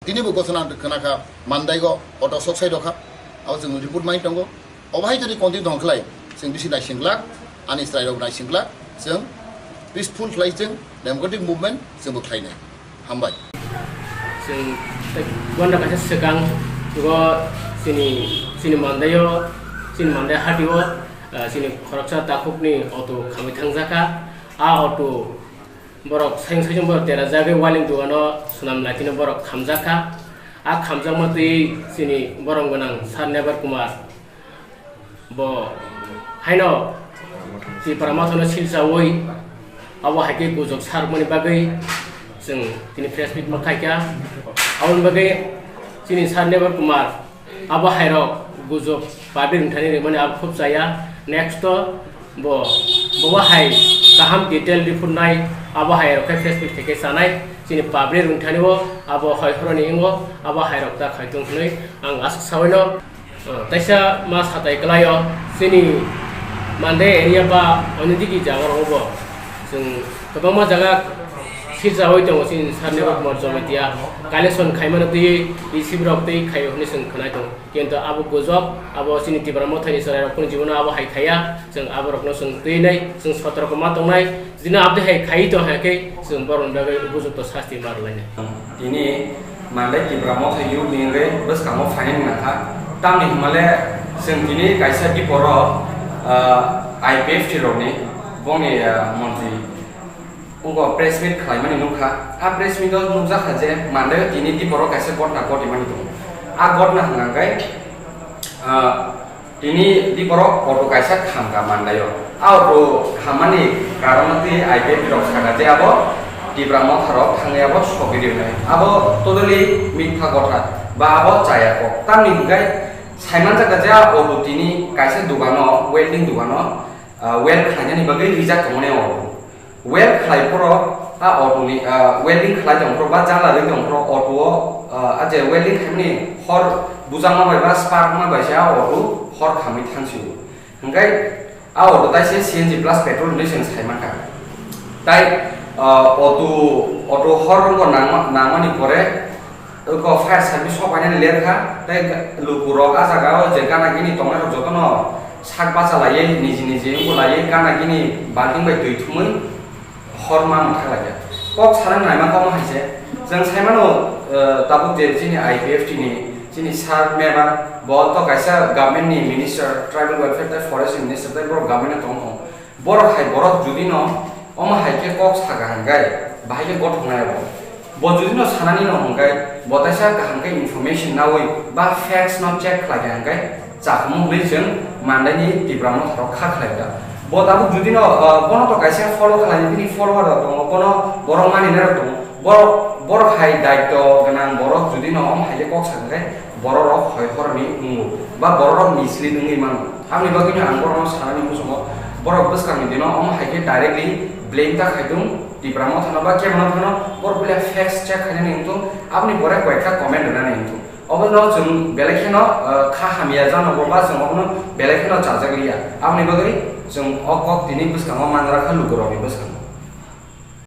tini bu gosana kenaka Mandai go auto Sokhsao doka aw जों report mai tongo obhai jodi konti dongklai जों bisi nai singlak ani strai rok nai singlak जों peaceful khlai जों democratic movement जों bo khlainai hambai जों wanda kaisa segang go sini Mandai hatio sini khoroksa takupni auto khami thangjaka a auto borok saing borok tera jage waling duano sunam latino borok khamjaka a khamjakmati sini borong gonang sar Mevar kumar bo haino si paramathono silsawoi abo haike gojok sarmoni bagai जों sini press meet makhaika awon bagai sini sar Mevar kumar abo hairo gojok babir thani remani ab khub jaya next bo hai kaham detail report nai abo hai rok press meet theke sanai sini public rungthani bo abo hai horoni ingo abo hai rok ta khaitung hnoi ang ask sawaino taisa ma satai klayo sini Mandai area ba onidiki jagar obo जों गोबां जायगा सिरजावै दङ सिन sar Mevar kumar Jamatia collection खाइमानो दै रिसिभरक दै खायो होनना जों खोनाय दं किन्तु आबो गजब आबो सिनि तिब्रा मथानि सराय रखनि जीवन आबो हाय खाया जों आबो रखनो जों दैनै जों सतरक मा दंनाय दिना आबदे हाय खाइ तो हायकै जों बरन बागै उपयुक्त शास्ति मारलायने ini Mandai Tipra Motha yu ningre bus kamo fain nakha tamni himale जों दिनै कायसा दिपरो IPF tirone bongni monthly उनको प्रेस मीट खालामनानै नुखा आ प्रेस मीटआव नुजाखा जे Mandai दिनै दिपरो कायसा गटना गटिमानि दं आ गटना हांगाय दिनै दिपरो अटो कायसा खामगा Mandai आ अटो खामानि कारनति IPF रक सागा जे आबो Tipra Motha rok थांनायाबो सगिदिनाय आबो टोटली मिथ्या गथा बा आबो जायाको तामनि हांगाय साइमान जागा जे अटो दिनै कायसा दुगानो वेल्डिं दुगानो वेल खायनानि बागै रिजार्ट खालामनाय अटो वेल खालायफोरो आ अटोनि वेल्डिं खालाय दंफ्रो बा जाला रै दंफ्रो अटोआव आजे वेल्डिं खालामनि हर बुजांमा बायबा स्पार्क मा बायसा अटो हर खामै थांसिउ हांगाय आ अटो दाइसे CNG प्लस पेट्रोल नि जों साइमानका ताइ अटो हर रंग नामानि परे को फायर सार्भिस सबायनानै लेरखा ताइ लुकुरो आ जागायाव जे गानागिनि तंनाय जतन साक बाजा लायै निजि को लायै गानागिनि बाल्टिं बाय दै थुमै हरमा माथा लागे कक सारं नायमा कम हायसे जों साइमानो दाबु जे जिनि IPF जिनि sar Mevar बो तो कायसा गभर्नमेन्ट नि मिनिस्टर ट्राइबल वेलफेयर ता फरेस्ट मिनिस्टर ता ब्रो गभर्नमेन्ट दं बर हाय बर जुदि न अमा हायके कक सागा हांगाय बाहायके गट हनायाबो बो जुदि न सानानि न हांगाय बतायसा हांगाय इनफरमेशन नावै बा फैक्ट्स न चेक खालागे हांगाय जाखमुलै जों Mandai नि Tipra Motha रक खाखलायदा बो दाबु जुदि न कोनो तो कायसा फलो खालायनि बिनि फलोवर दं कोनो बर मानिनाय दं बर हाय दायित्व गोनां बर जुदि न अम हायके कक सागाय बर रक हय हरनि मुंगु बा बर रक मिसलि नङै मान आंनि बागैनो आं बर सानानि मुसुङो बर बसखांनि दिनो अम हायके डाइरेक्टली ब्लेम ता खायदुं Tipra Motha बा केमन थानो बर बिला फैक्ट्स चेक खायनानै हिंतु आपनि बरे कयखा कमेन्ट होनानै हिंतु अबनो जों बेलेखनो खा हामिया जानांगौ बा जों अबनो बेलेखनो जाजागलिया आंनि बागै जों अक दिनै बसखाङो मानराखा लुगुरनि बसखाङो